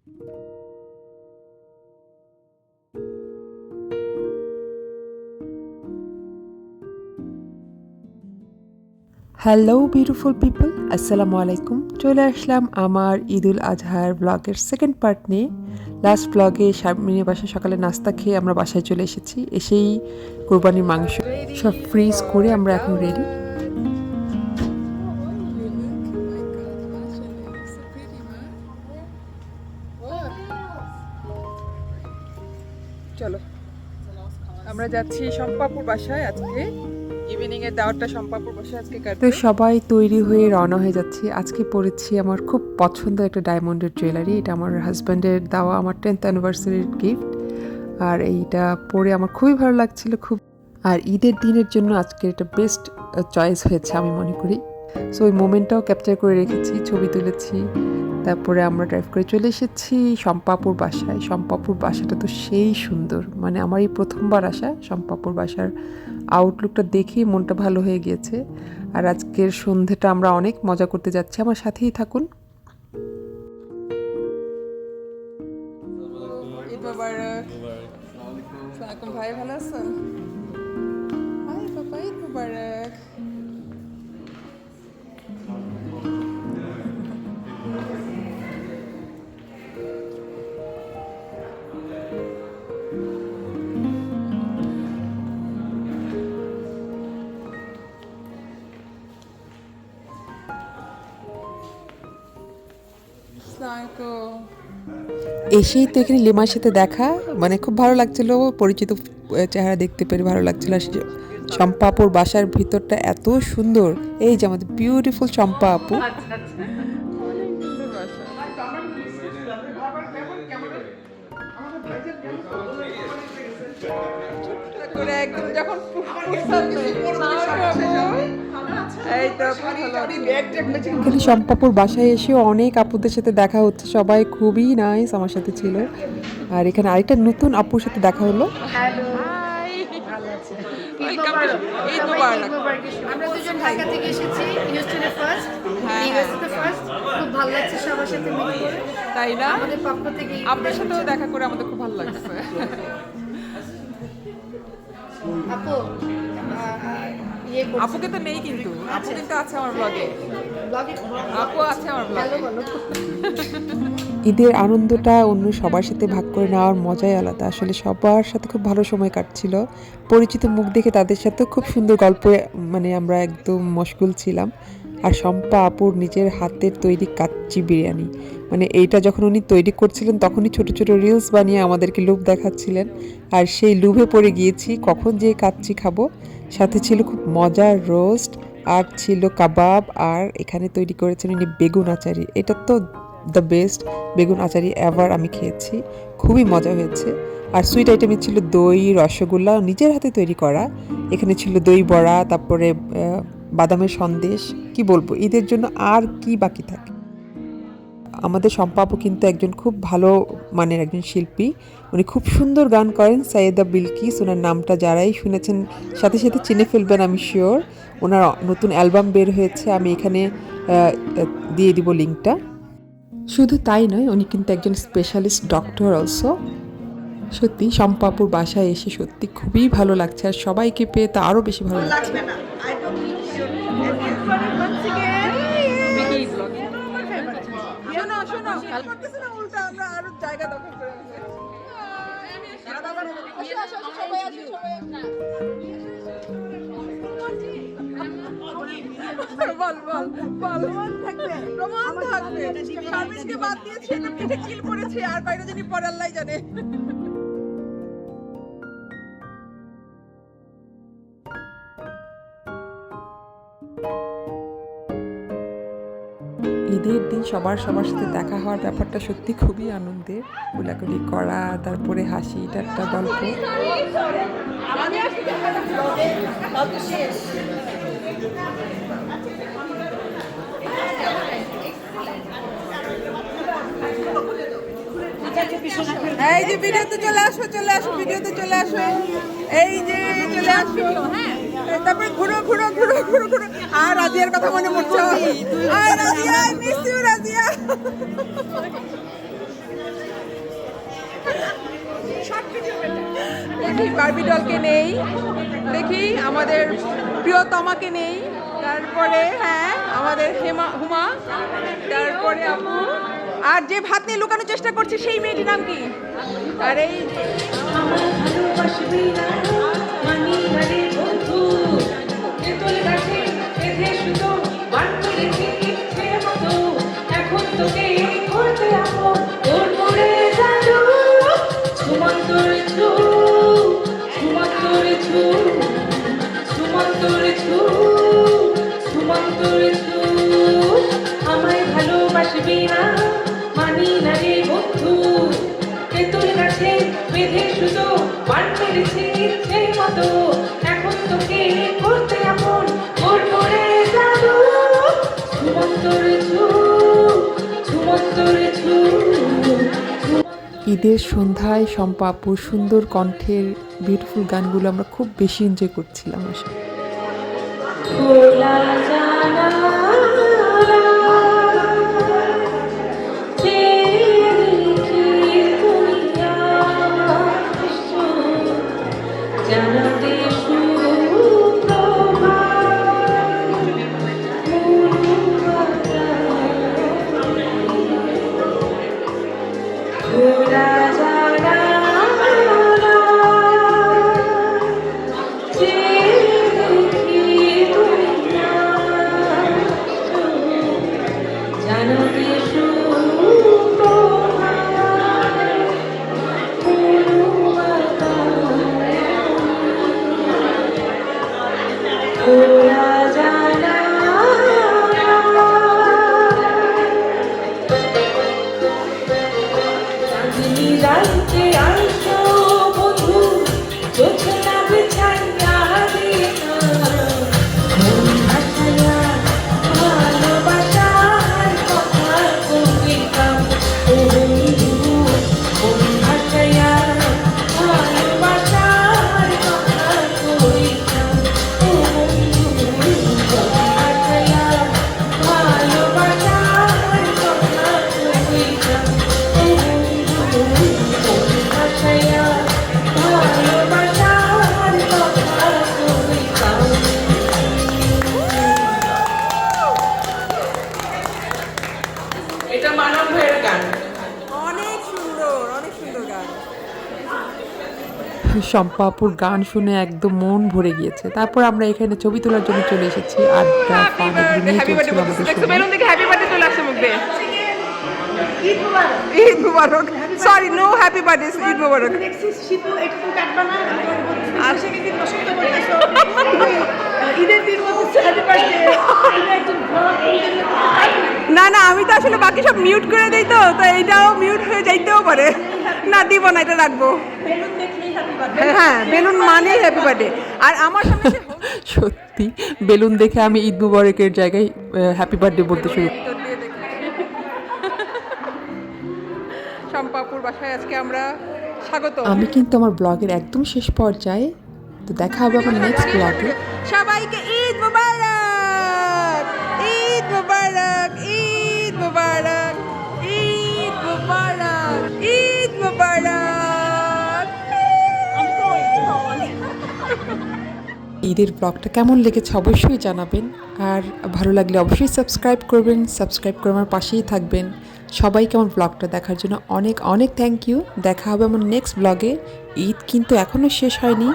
Hello beautiful people, আসসালামু আলাইকুম। চলে আসলাম আমার ঈদুল আজহার ব্লগের সেকেন্ড পার্ট নিয়ে। লাস্ট ব্লগে শারমিনের বাসায় সকালে নাস্তা খেয়ে আমরা বাসায় চলে এসেছি। এসেই কোরবানির মাংস সব ফ্রিজ করে আমরা এখন রেডি। চলো আমরা যাচ্ছি শম্পাপুর বাসায় আজকে। ইভিনিং এর দাওয়াতটা শম্পাপুর বাসায় আজকে কাটবে। তো সবাই তৈরি হয়ে রওনা হয়ে যাচ্ছি। আজকে পরেছি আমার খুব পছন্দ একটা ডায়মন্ডের জুয়েলারি। এটা আমার হাজব্যান্ডের দেওয়া আমার 10th অ্যানিভার্সারির গিফট। আর এইটা পরে আমার খুবই ভালো লাগছিল খুব। আর ঈদের দিনের জন্য আজকে এটা বেস্ট চয়েস হয়েছে আমি মনে করি। সো ওই মোমেন্টটাও ক্যাপচার করে রেখেছি, ছবি তুলেছি। তারপরে আমরা ড্রাইভ করে চলে এসেছি শম্পাপুর বাসায়। শম্পাপুর বাসাটা তো সেই সুন্দর, মানে আমার এই প্রথমবার আসা শম্পাপুর বাসার আউটলুকটা দেখেই মনটা ভালো হয়ে গিয়েছে। আর আজকের সন্ধ্যেটা আমরা অনেক মজা করতে যাচ্ছি, আমার সাথেই থাকুন। ঈদ মোবারক। আসসালামু ভাই, ভালো আছেন? হাই বাবা, ঈদ মোবারক। এসেই তো এখানে লিমার সাথে দেখা, মানে খুব ভালো লাগছিল, পরিচিত চেহারা দেখতে পেরে ভালো লাগছিল। আর শম্পা আপুর বাসার ভিতরটা এত সুন্দর, এই যে আমাদের বিউটিফুল শম্পা আপু। একদম যখন এখানে শম্পাপুর বাসায় এসেও অনেক আপুদের সাথে দেখা হচ্ছে, সবাই খুবই নাইস আমার সাথে ছিল। আর এখানে আরেকটা নতুন আপুর সাথে দেখা হলো। আমরা দুজন ঢাকা থেকে এসেছি, হিউস্টনে ফার্স্ট, ইউএসএতে ফার্স্ট। খুব ভালো লাগছে সবার সাথে মিট করে, তাই না? আমাদের পক্ষ থেকে আপনার সাথেও দেখা করে আমাদের খুব ভালো লাগছে। আপু আপুকে তো নেই, কিন্তু আপু কিন্তু আছে আমার ব্লগে। আপু আছে আমার ব্লগে। ঈদের আনন্দটা অন্য সবার সাথে ভাগ করে নেওয়ার মজাই আলাদা। আসলে সবার সাথে খুব ভালো সময় কাটছিল। পরিচিত মুখ দেখে তাদের সাথে খুব সুন্দর গল্পে মানে আমরা একদম মশগুল ছিলাম। আর শম্পা আপুর নিজের হাতের তৈরি কাচ্চি বিরিয়ানি, মানে এইটা যখন উনি তৈরি করছিলেন তখনই ছোট ছোট রিলস বানিয়ে আমাদেরকে লোভ দেখাচ্ছিলেন। আর সেই লোভে পড়ে গিয়েছি, কখন যে কাচ্চি খাবো। সাথে ছিল খুব মজার রোস্ট, আর ছিল কাবাব, আর এখানে তৈরি করেছেন উনি বেগুন আচারি। এটা তো দ্য বেস্ট বেগুন আচারি এভার আমি খেয়েছি, খুবই মজা হয়েছে। আর সুইট আইটেমে ছিল দই, রসগোল্লা নিজের হাতে তৈরি করা। এখানে ছিল দই বড়া, তারপরে বাদামের সন্দেশ। কি বলবো, ঈদের জন্য আর কি বাকি থাকে। আমাদের শম্পা আপু কিন্তু একজন খুব ভালো মানের একজন শিল্পী, উনি খুব সুন্দর গান করেন। সাইয়েদা বিলকিস, ওনার নামটা যারাই শুনেছেন সাথে সাথে চিনে ফেলবেন আমি শিওর। ওনার নতুন অ্যালবাম বের হয়েছে, আমি এখানে দিয়ে দিব লিঙ্কটা। শুধু তাই নয়, উনি কিন্তু একজন স্পেশালিস্ট ডক্টর অলসো। সত্যি শম্পা আপুর বাসায় এসে সত্যি খুবই ভালো লাগছে, আর সবাইকে পেয়ে তো আরও বেশি ভালো লাগছে। বল বল বল, প্রমাণ থাকবে। শারমিনকে বাদ দিয়েছি, এটা পিঠে কিল করেছে, আর বাইরে জানি পরে আল্লাহ জানে। ঈদের দিন সবার সাথে দেখা হওয়ার ব্যাপারটা সত্যি খুবই আনন্দের। কোলাকুলি করা, তারপরে হাসি ঠাট্টা গল্প। এই যে ভিডিওতে চলে আসো, ভিডিওতে চলে আসো, এই যে চলে আসো। তারপরে ঘুরো ঘুরো ঘুরো ঘুরো ঘুরো। আর রাজিয়ার কথা মনে পড়ছে। আর Razia, I miss you Razia. দেখি বারবি ডলকে নেই, দেখি আমাদের প্রিয়তমাকে নেই, তারপরে হ্যাঁ আমাদের হুমা, তারপরে আপু, আর যে ভাত নিয়ে লুকানোর চেষ্টা করছে সেই মেয়েটির নাম কি? আর এই আমায় ভালোবাসবি না মানি না রে বন্ধু তেতুল গাছে বেঁধে শুধু বান মেরেছি ইচ্ছে মতো এখন তোকে করতে আপন করবো রে জাদু সুমন্তরে সুমন্তরে ঈদের সন্ধ্যায় শম্পা আপুর সুন্দর কণ্ঠের বিউটিফুল গানগুলো আমরা খুব বেশি এনজয় করছিলাম আসলে। খোলা জানালা শম্পা আপুর গান শুনে একদম মন ভরে গিয়েছে। তারপর আমরা এখানে ছবি তোলার জন্য চলে এসেছি। আড্ডা পান এগুলো নিয়ে চলছিল আমাদের সময়। বেলুন দেখে হ্যাপি বার্থডে চলে আসছে মুখ দিয়ে। Eid Mubarak. Eid Mubarak. Sorry, no happy birthday, Eid Mubarak. দেখছিস শিপু এটা তো কাটবা না আর সেকে দিন পছন্দ করতেছো ঈদের দিন বলতেছে হ্যাপি বার্থডে তুমি একজন ব্লগ না না, আমি তো আসলে বাকি সব মিউট করে দেই, তো এইটাও মিউট হয়ে যাইতেও পারে। না, দিব না, এটা রাখবো। বেলুন দেখলেই হ্যাপি বার্থডে হ্যাঁ, বেলুন মানেই হ্যাপি বার্থডে। আর আমার সামনে সে সত্যি বেলুন দেখে আমি ঈদ মুবারকের জায়গায় হ্যাপি বার্থডে বলতে শুরু। শম্পাপুর বাসায় আজকে আমরা স্বাগত। আমি কিন্তু আমার ব্লগের একদম শেষ পর্যায়ে, তো দেখা হবে আমার নেক্সট ব্লগে। সবাইকে ঈদ মুবারক, ঈদ মুবারক, ঈদ মুবারক, ঈদ মুবারক, ঈদ মুবারক। ঈদের ব্লগটা কেমন লেগেছে অবশ্যই জানাবেন, আর ভালো লাগলে অবশ্যই সাবস্ক্রাইব করবেন, সাবস্ক্রাইব করে আমার পাশেই থাকবেন। সবাইকে আমার ব্লগটা দেখার জন্য অনেক অনেক থ্যাংক ইউ। দেখা হবে আমার নেক্সট ব্লগে। ঈদ কিন্তু এখনও শেষ হয়নি।